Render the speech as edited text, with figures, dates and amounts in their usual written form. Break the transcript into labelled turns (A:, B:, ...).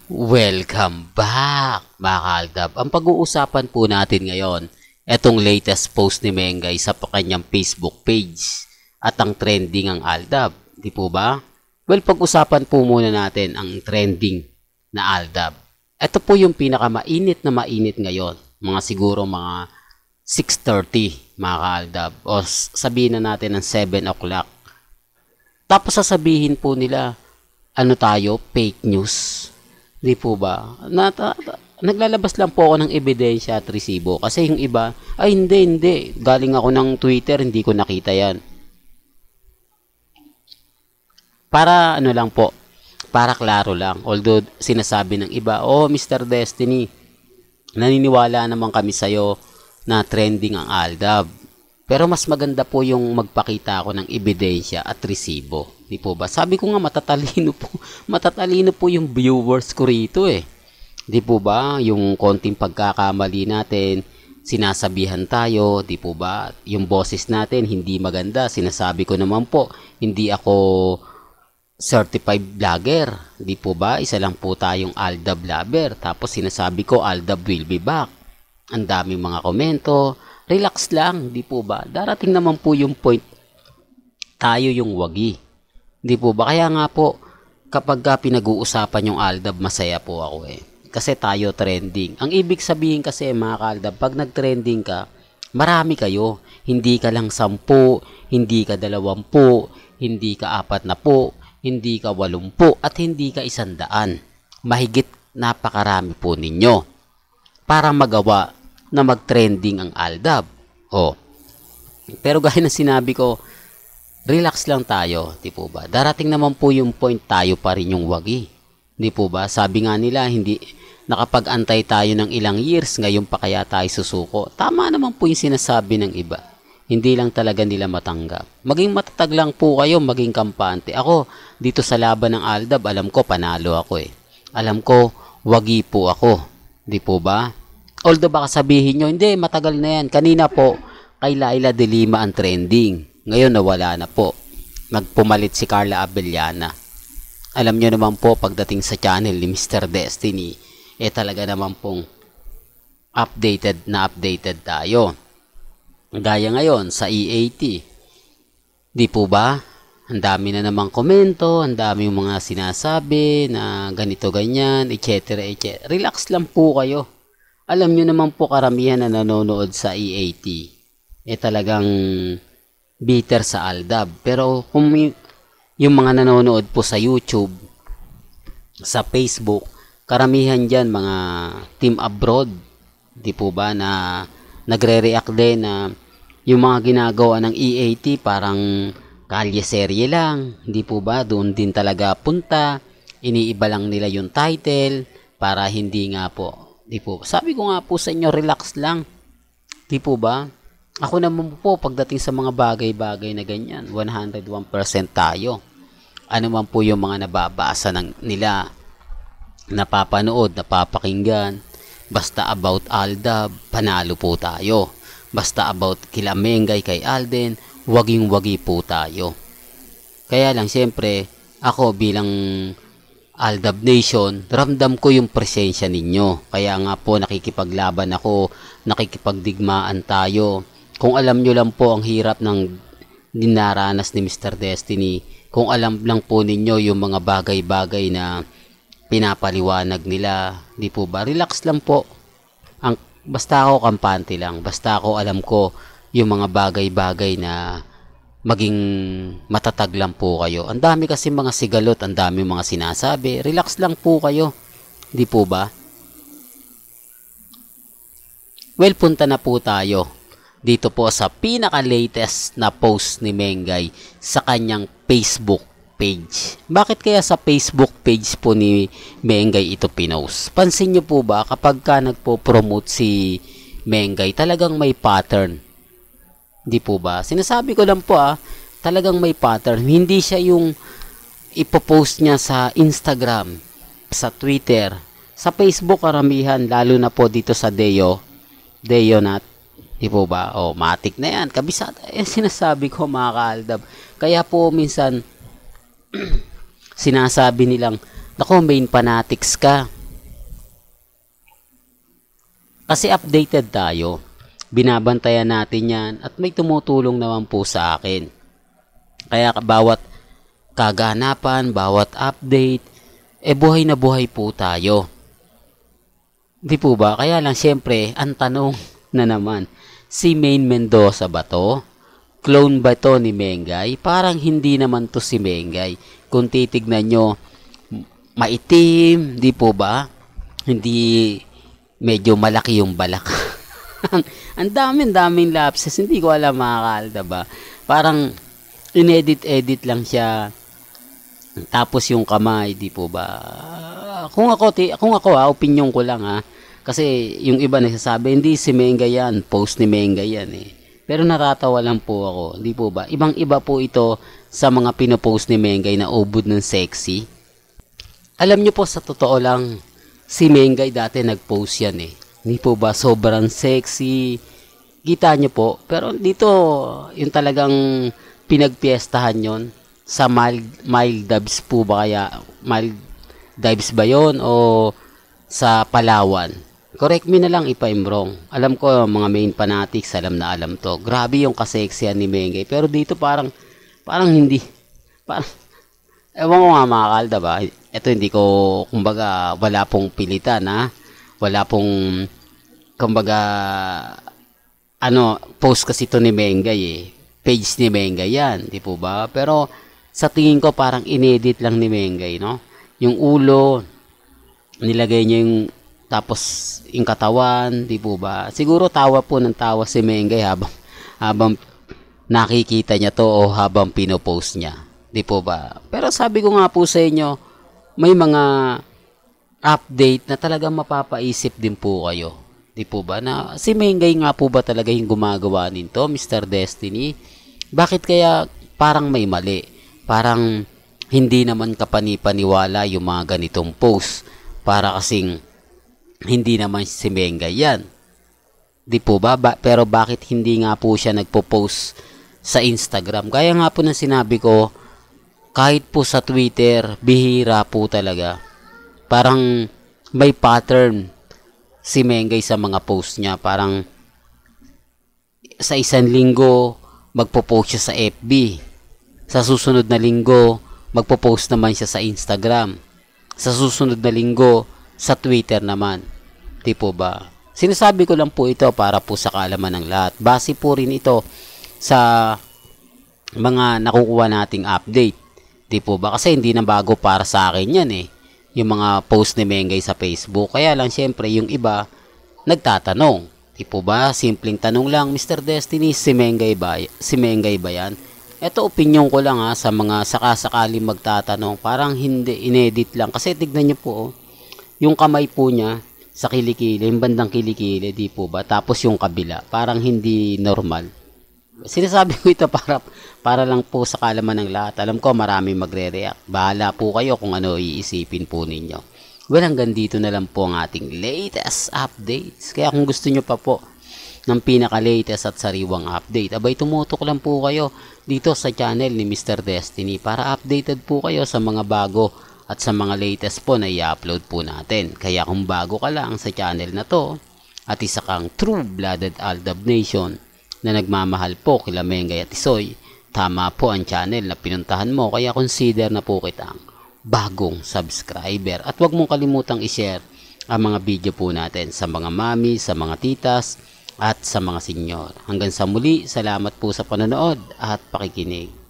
A: Welcome back, mga kaaldab. Ang pag-uusapan po natin ngayon, etong latest post ni Mengay sa kanyang Facebook page at ang trending ang aldab. Di po ba? Well, pag-usapan po muna natin ang trending na aldab. Ito po yung pinakamainit na mainit ngayon. Siguro mga 6:30, mga kaaldab. O sabihin na natin ng 7 o'clock. Tapos sasabihin po nila, ano tayo? Fake news. Di po ba? Naglalabas lang po ako ng ebidensya at resibo. Kasi yung iba, ay hindi. Galing ako ng Twitter, hindi ko nakita yan. Para ano lang po, para klaro lang. Although sinasabi ng iba, oh Mr. Destiny, naniniwala naman kami sa'yo na trending ang aldab. Pero mas maganda po yung magpakita ako ng ebidensya at resibo. Di po ba? Sabi ko nga matatalino po yung viewers ko rito eh. Di po ba? Yung konting pagkakamali natin, sinasabihan tayo, di po ba? Yung boses natin hindi maganda, sinasabi ko naman po, hindi ako certified vlogger. Di po ba? Isa lang po tayong aldab lover. Tapos sinasabi ko aldab will be back. Ang daming mga komento. Relax lang, di po ba? Darating naman po yung point, tayo yung wagi. Di po ba? Kaya nga po, kapag pinag-uusapan yung aldab, masaya po ako eh. Kasi tayo trending. Ang ibig sabihin kasi mga kaaldab, pag nag-trending ka, marami kayo. Hindi ka lang 10, hindi ka 20, hindi ka 40, hindi ka 80, at hindi ka 100. Mahigit napakarami po ninyo para magawa na mag-trending ang aldab. Oh. Pero gaya na sinabi ko, relax lang tayo, di po ba? Darating naman po yung point, tayo pa rin yung wagi. Di po ba? Sabi nga nila, hindi nakapag-antay tayo ng ilang years, ngayon pa kaya tayo susuko. Tama naman po yung sinasabi ng iba. Hindi lang talaga nila matanggap. Maging matatag lang po kayo, maging kampante. Ako, dito sa laban ng aldab, alam ko panalo ako eh. Alam ko, wagi po ako. Di po ba? Although baka sabihin nyo, hindi, matagal na yan. Kanina po, kay Laila de Lima ang trending. Ngayon nawala na po. Nagpumalit si Carla Abellana. Alam nyo naman po, pagdating sa channel ni Mr. Destiny, talaga naman pong updated tayo. Gaya ngayon sa EAT. Di po ba? Ang dami na namang komento, ang dami mga sinasabi na ganito ganyan, etc. Relax lang po kayo. Alam nyo naman po karamihan na nanonood sa EAT, talagang bitter sa aldab. Pero kung yung mga nanonood po sa YouTube, sa Facebook, karamihan dyan mga team abroad, di po ba, na nagre-react din na yung mga ginagawa ng EAT parang kalye serye lang, di po ba, doon din talaga punta, iniiba lang nila yung title para hindi nga po. Di po. Sabi ko nga po sa inyo, relax lang. Di po ba? Ako naman po, pagdating sa mga bagay-bagay na ganyan, 101% tayo. Ano man po yung mga nababasa nila, napapanood, napapakinggan, basta about aldab, panalo po tayo. Basta about kila Mengay, kay Alden, waging-wagi po tayo. Kaya lang, siyempre, ako bilang Aldab Nation, ramdam ko yung presensya ninyo. Kaya nga po nakikipaglaban ako, nakikipagdigmaan tayo. Kung alam nyo lang po ang hirap ng dinaranas ni Mr. Destiny, kung alam lang po ninyo yung mga bagay-bagay na pinapaliwanag nila, di po ba? Relax lang po. Basta ako kampante lang, basta ako alam ko yung mga bagay-bagay na maging matatag lang po kayo. Ang dami kasi mga sigalot, ang dami mga sinasabi. Relax lang po kayo. Di po ba? Well, punta na po tayo dito po sa pinaka-latest na post ni Mengay sa kanyang Facebook page. Bakit kaya sa Facebook page po ni Mengay ito pinost? Pansin nyo po ba kapag ka nagpo-promote si Mengay, talagang may pattern. Di po ba? Sinasabi ko lang po talagang may pattern. Hindi siya yung ipopost niya sa Instagram, sa Twitter, sa Facebook karamihan, lalo na po dito sa Deonat. Di po ba? Matik na yan. Kabisado. Sinasabi ko mga kaaldab. Kaya po minsan, sinasabi nilang, nako main fanatics ka. Kasi updated tayo. Binabantayan natin yan at may tumutulong naman po sa akin. Kaya bawat kaganapan, bawat update, buhay na buhay po tayo. Di po ba? Kaya lang syempre, ang tanong na naman, si Maine Mendoza ba to? Clone ba to ni Mengay? Parang hindi naman to si Mengay. Kung titignan nyo, maitim, di po ba? Hindi medyo malaki yung balak. Ang daming lapses. Hindi ko alam mga kaalda ba. Parang inedit-edit lang siya. Tapos yung kamay, di po ba? Kung ako opinion ko lang kasi yung iba nagsasabi, hindi si Menga yan, post ni Menga yan eh. Pero natatawa lang po ako, di po ba? Ibang-iba po ito sa mga pinopost ni Mengay na ubod ng sexy. Alam nyo po, sa totoo lang, si Mengay dati nag-post yan eh. Di po ba? Sobrang sexy. Kita nyo po. Pero dito, yung talagang pinagpiestahan yon sa mild dives po ba kaya? Mild dives ba yon o sa Palawan? Correct me na lang if I'm wrong. Alam ko, mga main fanatics, alam na alam to. Grabe yung kaseksihan ni Mengay. Pero dito parang hindi. Parang, ewan ko nga mga kalda ba? Ito hindi ko, kumbaga, wala pong pilitan Wala pong, kumbaga, post kasi to ni Mengay eh. Page ni Mengay yan, di po ba? Pero, sa tingin ko parang inedit lang ni Mengay, no? Yung ulo, nilagay niya yung tapos yung katawan, di po ba? Siguro tawa po ng tawa si Mengay habang nakikita niya to o habang pinopost niya. Di po ba? Pero sabi ko nga po sa inyo, may mga update na talagang mapapaisip din po kayo. Di po ba? Na si Mengay nga po ba talaga yung gumagawa nito, Mr. Destiny? Bakit kaya parang may mali? Parang hindi naman kapanipaniwala yung mga ganitong post. Para kasing hindi naman si Mengay yan. Di po ba? Pero bakit hindi nga po siya nagpo-post sa Instagram? Kaya nga po nang sinabi ko, kahit po sa Twitter, bihira po talaga. Parang may pattern si Mengay sa mga post niya. Parang sa isang linggo, magpo-post siya sa FB. Sa susunod na linggo, magpo-post naman siya sa Instagram. Sa susunod na linggo, sa Twitter naman. Di po ba? Sinasabi ko lang po ito para po sa kaalaman ng lahat. Base po rin ito sa mga nakukuha nating update. Di po ba? Kasi hindi na bago para sa akin yan eh. Yung mga post ni Mengay sa Facebook. Kaya lang syempre yung iba nagtatanong. Di po ba? Simpleng tanong lang, Mr. Destiny, si Mengay ba yan? Ito opinion ko lang sa mga sakasakaling magtatanong. Parang hindi, inedit lang. Kasi tignan nyo po yung kamay po niya sa kilikili, yung bandang kilikili, di po ba? Tapos yung kabila, parang hindi normal. Sinasabi ko ito para lang po sa kaalaman ng lahat. Alam ko marami magre-react. Bahala po kayo kung ano iisipin po ninyo. Well, hanggang dito na lang po ang ating latest updates. Kaya kung gusto nyo pa po ng pinaka-latest at sariwang update, abay tumutok lang po kayo dito sa channel ni Mr. Destiny para updated po kayo sa mga bago at sa mga latest po na i-upload po natin. Kaya kung bago ka lang sa channel na to at isa kang true-blooded Aldab Nation na nagmamahal po kila Mengay at Isoy, tama po ang channel na pinuntahan mo. Kaya consider na po kitang bagong subscriber. At huwag mong kalimutang i-share ang mga video po natin sa mga mami, sa mga titas at sa mga senyor. Hanggang sa muli, salamat po sa panonood at pakikinig.